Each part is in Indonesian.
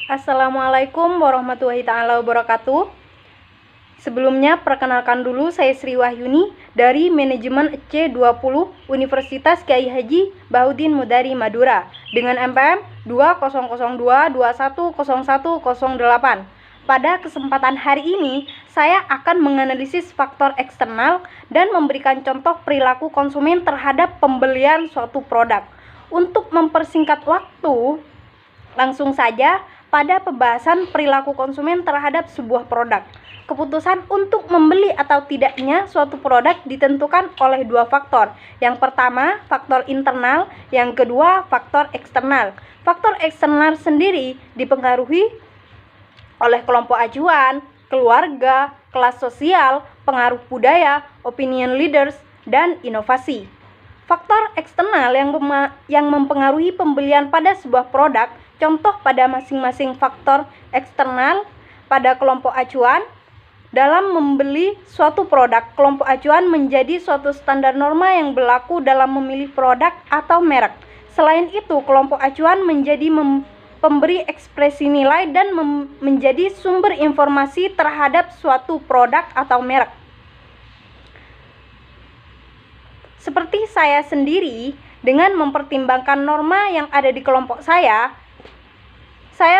Assalamualaikum warahmatullahi taala wabarakatuh. Sebelumnya, perkenalkan dulu, saya Sri Wahyuni dari Manajemen C20 Universitas Kyai Haji Bahuddin Mudari Madura dengan MPM 2002210108. Pada kesempatan hari ini, saya akan menganalisis faktor eksternal dan memberikan contoh perilaku konsumen terhadap pembelian suatu produk. Untuk mempersingkat waktu, langsung saja pada pembahasan perilaku konsumen terhadap sebuah produk. Keputusan untuk membeli atau tidaknya suatu produk ditentukan oleh dua faktor. Yang pertama, faktor internal, yang kedua, faktor eksternal. Faktor eksternal sendiri dipengaruhi oleh kelompok acuan, keluarga, kelas sosial, pengaruh budaya, opinion leaders, dan inovasi. Faktor eksternal yang mempengaruhi pembelian pada sebuah produk, contoh pada masing-masing faktor eksternal pada kelompok acuan. Dalam membeli suatu produk, kelompok acuan menjadi suatu standar norma yang berlaku dalam memilih produk atau merek. Selain itu, kelompok acuan menjadi pemberi ekspresi nilai dan menjadi sumber informasi terhadap suatu produk atau merek. Seperti saya sendiri, dengan mempertimbangkan norma yang ada di kelompok saya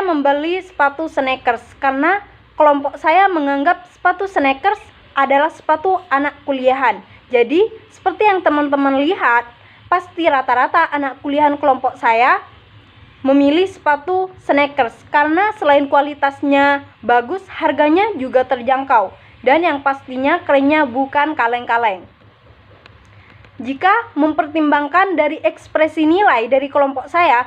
membeli sepatu sneakers karena kelompok saya menganggap sepatu sneakers adalah sepatu anak kuliahan. Jadi, seperti yang teman-teman lihat, pasti rata-rata anak kuliahan kelompok saya memilih sepatu sneakers karena selain kualitasnya bagus, harganya juga terjangkau, dan yang pastinya kerennya bukan kaleng-kaleng. Jika mempertimbangkan dari ekspresi nilai dari kelompok saya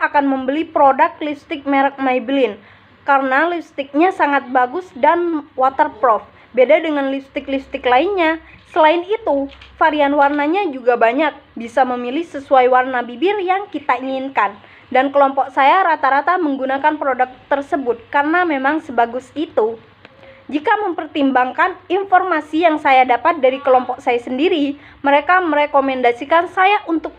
akan membeli produk lipstik merek Maybelline karena lipstiknya sangat bagus dan waterproof, beda dengan lipstik-lipstik lainnya. Selain itu, varian warnanya juga banyak, bisa memilih sesuai warna bibir yang kita inginkan. Dan kelompok saya rata-rata menggunakan produk tersebut karena memang sebagus itu. Jika mempertimbangkan informasi yang saya dapat dari kelompok saya sendiri, mereka merekomendasikan saya untuk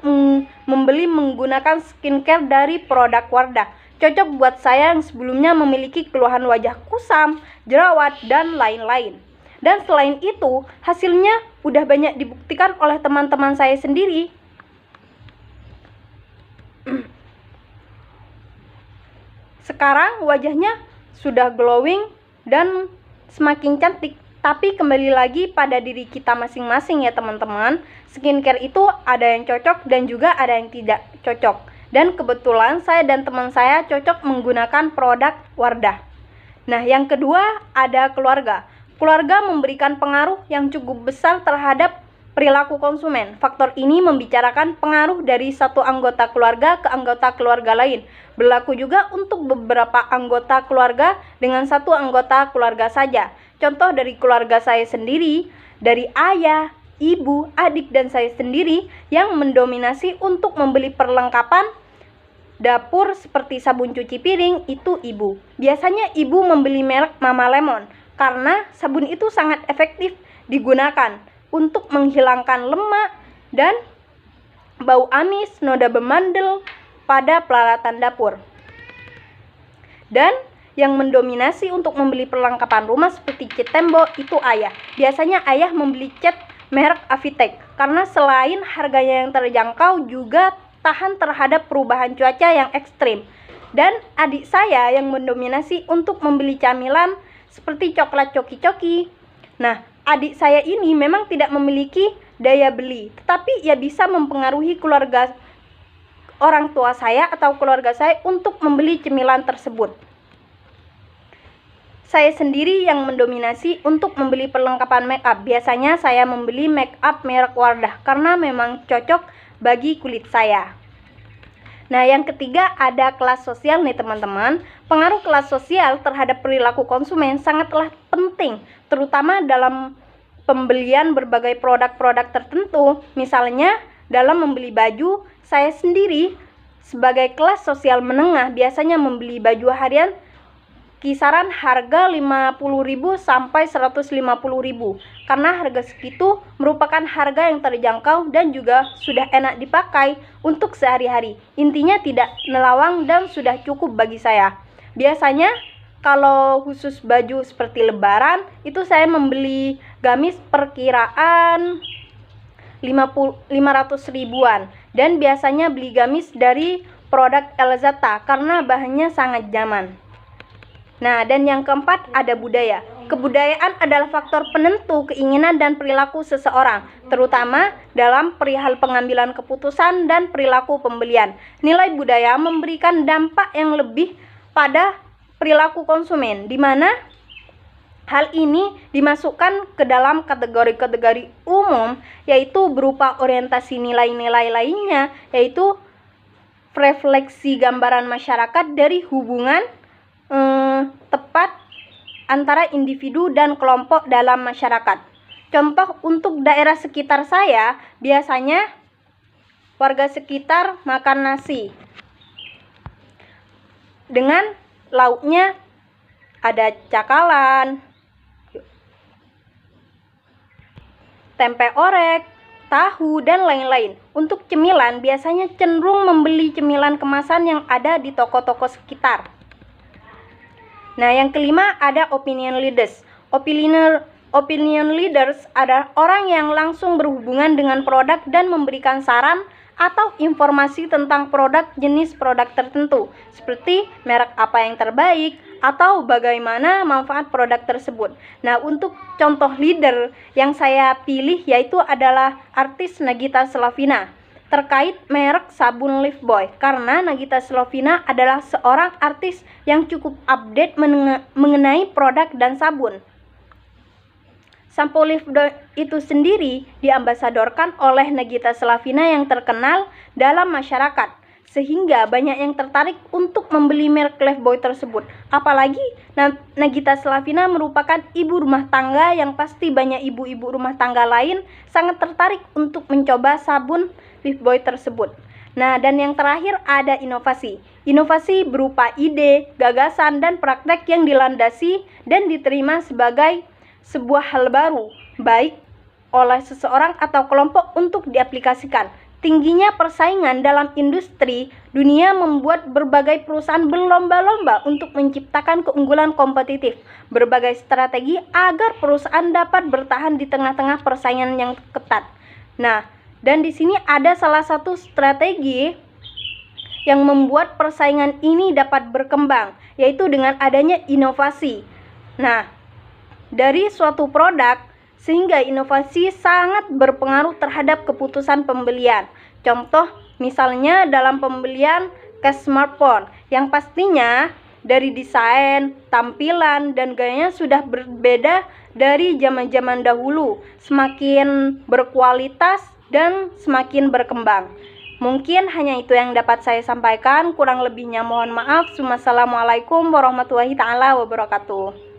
membeli menggunakan skincare dari produk Wardah. Cocok buat saya yang sebelumnya memiliki keluhan wajah kusam, jerawat, dan lain-lain. Dan selain itu, hasilnya udah banyak dibuktikan oleh teman-teman saya sendiri. Sekarang wajahnya sudah glowing dan semakin cantik. Tapi kembali lagi pada diri kita masing-masing ya teman-teman. Skincare itu ada yang cocok dan juga ada yang tidak cocok. Dan kebetulan saya dan teman saya cocok menggunakan produk Wardah. Nah, yang kedua ada keluarga. Keluarga memberikan pengaruh yang cukup besar terhadap perilaku konsumen. Faktor ini membicarakan pengaruh dari satu anggota keluarga ke anggota keluarga lain. Berlaku juga untuk beberapa anggota keluarga dengan satu anggota keluarga saja. Contoh dari keluarga saya sendiri, dari ayah, ibu, adik, dan saya sendiri yang mendominasi untuk membeli perlengkapan dapur seperti sabun cuci piring itu ibu. Biasanya ibu membeli merek Mama Lemon karena sabun itu sangat efektif digunakan untuk menghilangkan lemak dan bau amis, noda bermandel pada peralatan dapur. Dan yang mendominasi untuk membeli perlengkapan rumah seperti cat tembok itu ayah. Biasanya ayah membeli cat merek Avitech karena selain harganya yang terjangkau juga tahan terhadap perubahan cuaca yang ekstrim. Dan adik saya yang mendominasi untuk membeli camilan seperti coklat coki-coki. Nah, adik saya ini memang tidak memiliki daya beli, tetapi ia bisa mempengaruhi keluarga orang tua saya atau keluarga saya untuk membeli cemilan tersebut. Saya sendiri yang mendominasi untuk membeli perlengkapan make up. Biasanya saya membeli make up merek Wardah karena memang cocok bagi kulit saya. Nah, yang ketiga ada kelas sosial nih teman-teman. Pengaruh kelas sosial terhadap perilaku konsumen sangatlah penting, terutama dalam pembelian berbagai produk-produk tertentu. Misalnya dalam membeli baju, saya sendiri sebagai kelas sosial menengah biasanya membeli baju harian kisaran harga 50.000 sampai 150.000 karena harga segitu merupakan harga yang terjangkau dan juga sudah enak dipakai untuk sehari-hari. Intinya tidak nelawang dan sudah cukup bagi saya. Biasanya kalau khusus baju seperti lebaran itu saya membeli gamis perkiraan 500 ribuan, dan biasanya beli gamis dari produk Elzata karena bahannya sangat nyaman. Nah, dan yang keempat ada budaya. Kebudayaan adalah faktor penentu keinginan dan perilaku seseorang, terutama dalam perihal pengambilan keputusan dan perilaku pembelian. Nilai budaya memberikan dampak yang lebih pada perilaku konsumen, di mana hal ini dimasukkan ke dalam kategori-kategori umum, yaitu berupa orientasi nilai-nilai lainnya, yaitu refleksi gambaran masyarakat dari hubungan tepat antara individu dan kelompok dalam masyarakat. Contoh untuk daerah sekitar saya, biasanya warga sekitar makan nasi dengan lauknya ada cakalan, tempe orek, tahu, dan lain-lain. Untuk cemilan, biasanya cenderung membeli cemilan kemasan yang ada di toko-toko sekitar. Nah, yang kelima ada opinion leaders. Opinion leaders adalah orang yang langsung berhubungan dengan produk dan memberikan saran atau informasi tentang produk jenis produk tertentu, seperti merek apa yang terbaik atau bagaimana manfaat produk tersebut. Nah, untuk contoh leader yang saya pilih yaitu adalah artis Nagita Slavina terkait merek sabun Lifebuoy, karena Nagita Slavina adalah seorang artis yang cukup update mengenai produk dan sabun. Sampo Lifebuoy itu sendiri diambasadorkan oleh Nagita Slavina yang terkenal dalam masyarakat, sehingga banyak yang tertarik untuk membeli merek Lifebuoy tersebut. Apalagi Nagita Slavina merupakan ibu rumah tangga yang pasti banyak ibu-ibu rumah tangga lain sangat tertarik untuk mencoba sabun Lifebuoy tersebut. Nah, dan yang terakhir ada inovasi. Inovasi berupa ide, gagasan, dan praktek yang dilandasi dan diterima sebagai sebuah hal baru, baik oleh seseorang atau kelompok untuk diaplikasikan. Tingginya persaingan dalam industri dunia membuat berbagai perusahaan berlomba-lomba untuk menciptakan keunggulan kompetitif, berbagai strategi agar perusahaan dapat bertahan di tengah-tengah persaingan yang ketat. Nah, dan di sini ada salah satu strategi yang membuat persaingan ini dapat berkembang, yaitu dengan adanya inovasi. Nah, dari suatu produk, sehingga inovasi sangat berpengaruh terhadap keputusan pembelian. Contoh misalnya dalam pembelian ke smartphone, yang pastinya dari desain, tampilan, dan gayanya sudah berbeda dari zaman-zaman dahulu, semakin berkualitas dan semakin berkembang. Mungkin hanya itu yang dapat saya sampaikan, kurang lebihnya mohon maaf. Wassalamualaikum warahmatullahi wabarakatuh.